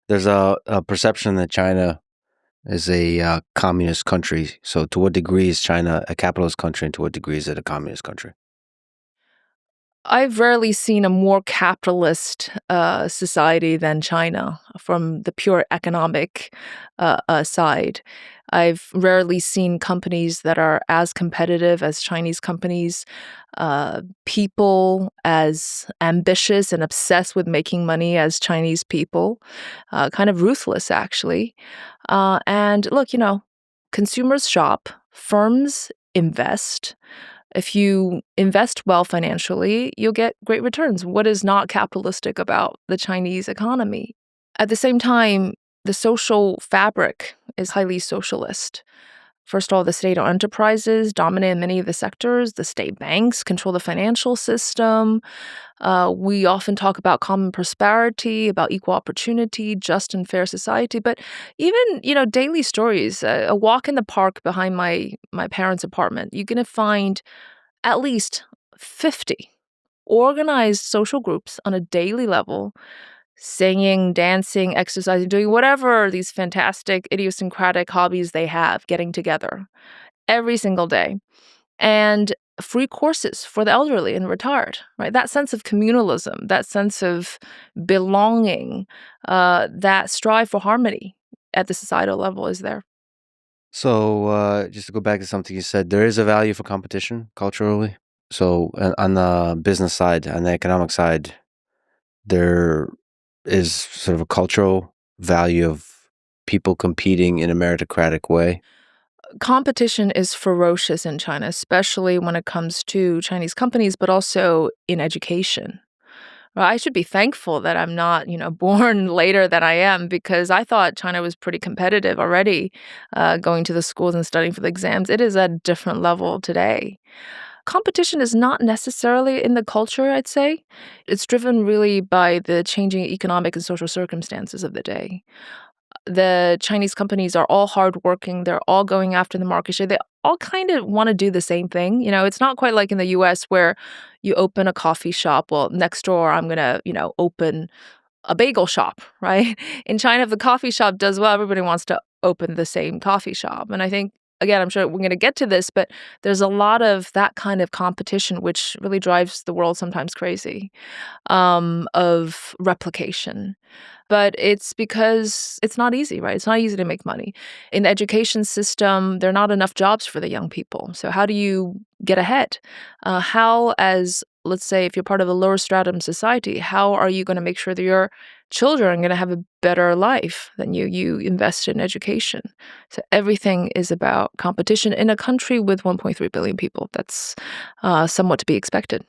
There's a perception that China is a communist country. So to what degree is China a capitalist country, and to what degree is it a communist country? I've rarely seen a more capitalist society than China from the pure economic side. I've rarely seen companies that are as competitive as Chinese companies, people as ambitious and obsessed with making money as Chinese people, kind of ruthless, actually. And look, consumers shop, firms invest. If you invest well financially, you'll get great returns. What is not capitalistic about the Chinese economy? At the same time, the social fabric is highly socialist. First of all, the state-owned enterprises dominate many of the sectors. The state banks control the financial system. We often talk about common prosperity, about equal opportunity, just and fair society. But even, daily stories, a walk in the park behind my parents' apartment, you're going to find at least 50 organized social groups on a daily level, singing, dancing, exercising, doing whatever these fantastic idiosyncratic hobbies they have, getting together every single day. And free courses for the elderly and retired, right? That sense of communalism, that sense of belonging, that strive for harmony at the societal level is there. So just to go back to something you said, there is a value for competition culturally. So on the business side, on the economic side, there is sort of a cultural value of people competing in a meritocratic way. Competition is ferocious in China, especially when it comes to Chinese companies, but also in education. Well, I should be thankful that I'm not, born later than I am because I thought China was pretty competitive already, going to the schools and studying for the exams. It is at a different level today. Competition is not necessarily in the culture, I'd say. It's driven really by the changing economic and social circumstances of the day. The Chinese companies are all hardworking. They're all going after the market share. They all kind of want to do the same thing. It's not quite like in the US where you open a coffee shop. Well, next door, I'm going to, open a bagel shop, right? In China, if the coffee shop does well, everybody wants to open the same coffee shop. And I think, again, I'm sure we're going to get to this, but there's a lot of that kind of competition, which really drives the world sometimes crazy, of replication. But it's because it's not easy, right? It's not easy to make money. In the education system, there are not enough jobs for the young people. So how do you get ahead? Let's say, if you're part of a lower stratum society, how are you going to make sure that your children are going to have a better life than you? You invest in education. So everything is about competition in a country with 1.3 billion people. That's somewhat to be expected.